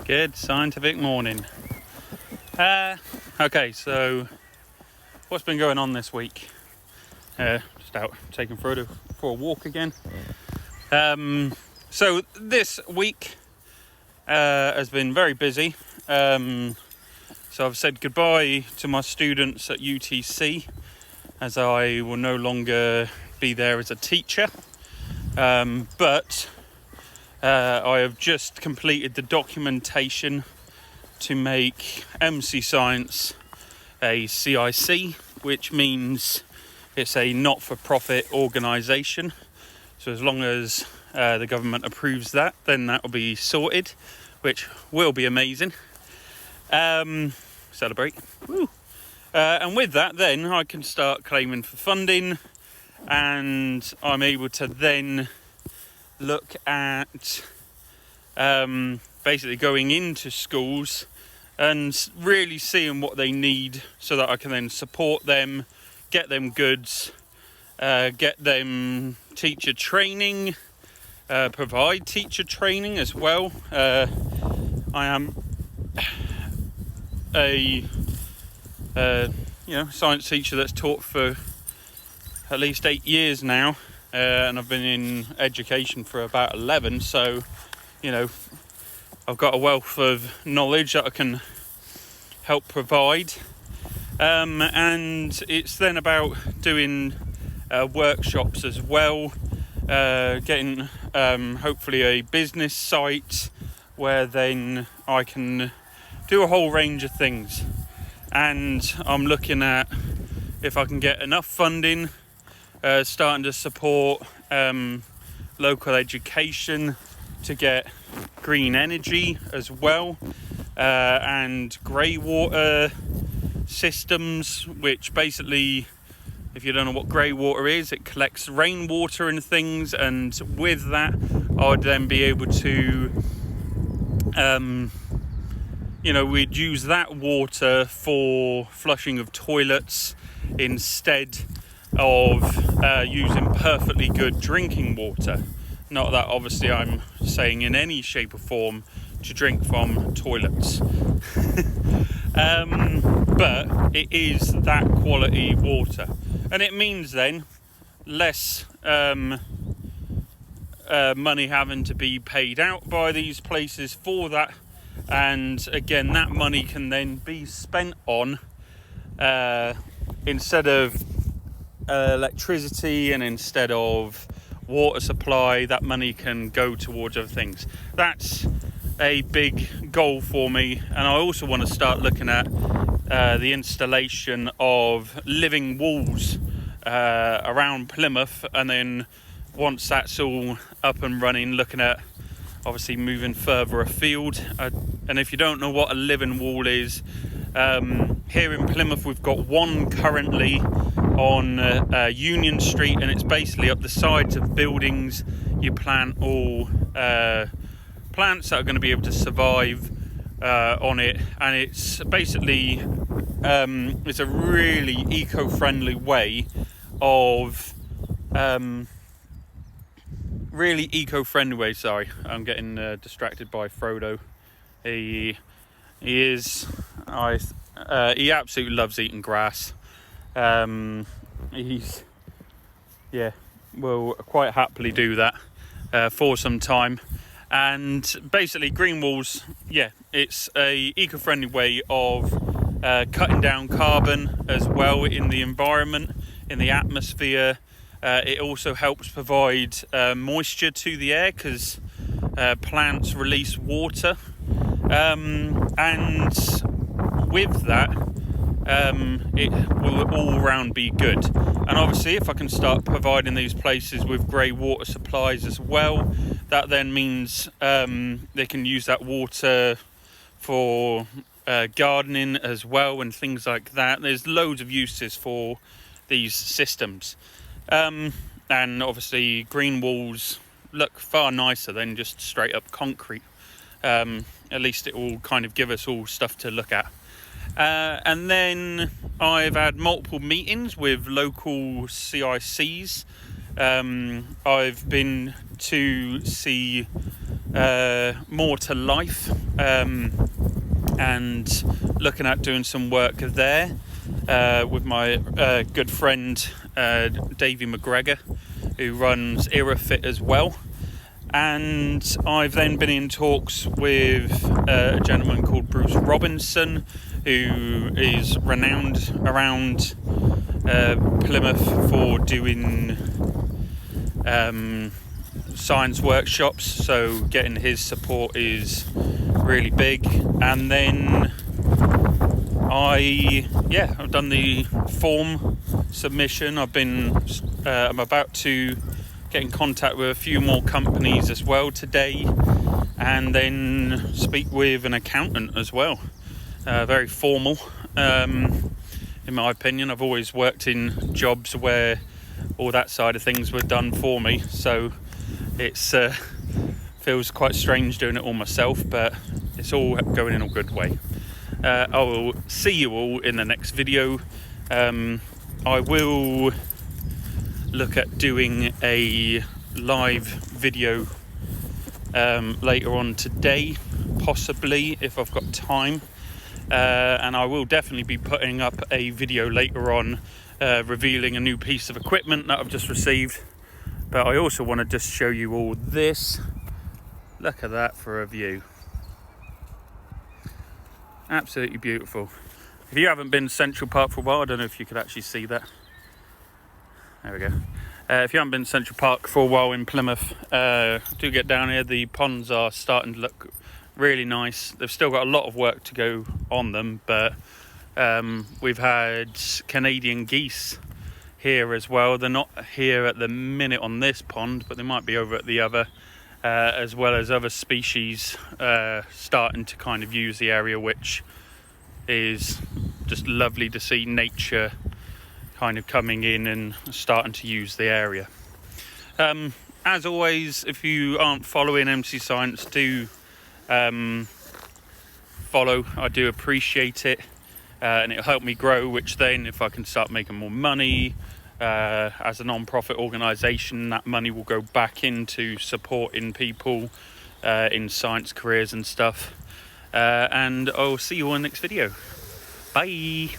Good scientific morning. Okay, so what's been going on this week? Just out taking Frodo for a walk again. So this week has been very busy. So I've said goodbye to my students at UTC, as I will no longer be there as a teacher. But I have just completed the documentation to make McScience a CIC, which means it's a not-for-profit organisation. So as long as the government approves that, then that will be sorted, which will be amazing. Celebrate. Woo. And with that, then I can start claiming for funding, and I'm able to then look at basically going into schools and really seeing what they need so that I can then support them, get them goods, get them teacher training, provide teacher training as well. I am a science teacher that's taught for at least 8 years now. And I've been in education for about 11, so I've got a wealth of knowledge that I can help provide, and it's then about doing workshops as well, getting hopefully a business site where then I can do a whole range of things, and I'm looking at if I can get enough funding, starting to support local education to get green energy as well, and grey water systems, which basically, if you don't know what grey water is, it collects rainwater and things, and with that I would then be able to we'd use that water for flushing of toilets instead of using perfectly good drinking water. Not that obviously I'm saying in any shape or form to drink from toilets. But it is that quality water. And it means then less money having to be paid out by these places for that. And again, that money can then be spent on, instead of electricity and instead of water supply, that money can go towards other things. That's a big goal for me, and I also want to start looking at the installation of living walls around Plymouth, and then once that's all up and running, looking at obviously moving further afield. And if you don't know what a living wall is, here in Plymouth we've got one currently on Union Street, and it's basically up the sides of buildings. You plant all plants that are going to be able to survive on it, and it's basically it's a really eco-friendly way of sorry, I'm getting distracted by Frodo. He absolutely loves eating grass. Will quite happily do that for some time. And basically green walls, it's a eco-friendly way of cutting down carbon as well in the environment, in the atmosphere. It also helps provide moisture to the air, because plants release water, and with that it will all round be good. And obviously if I can start providing these places with grey water supplies as well, that then means they can use that water for gardening as well and things like that. There's loads of uses for these systems, and obviously green walls look far nicer than just straight up concrete. At least it will kind of give us all stuff to look at. And then I've had multiple meetings with local CICs. I've been to see more to life, and looking at doing some work there with my good friend Davey McGregor, who runs EraFit as well. And I've then been in talks with a gentleman called Bruce Robinson, who is renowned around Plymouth for doing science workshops, so getting his support is really big. And then I've done the form submission. I'm about to get in contact with a few more companies as well today, and then speak with an accountant as well. Very formal, in my opinion. I've always worked in jobs where all that side of things were done for me, so it's feels quite strange doing it all myself, but it's all going in a good way. I will see you all in the next video. I will look at doing a live video later on today, possibly, if I've got time, and I will definitely be putting up a video later on revealing a new piece of equipment that I've just received. But I also want to just show you all this. Look at that for a view. Absolutely beautiful. If you haven't been to Central Park for a while, I don't know if you could actually see that. There we go. If you haven't been to Central Park for a while in Plymouth, do get down here. The ponds are starting to look really nice. They've still got a lot of work to go on them, but we've had Canadian geese here as well. They're not here at the minute on this pond, but they might be over at the other, as well as other species starting to kind of use the area, which is just lovely to see nature kind of coming in and starting to use the area. As always, if you aren't following McScience, do follow. I do appreciate it, and it'll help me grow, which then if I can start making more money as a non-profit organisation, that money will go back into supporting people in science careers and stuff. And I'll see you on the next video. Bye.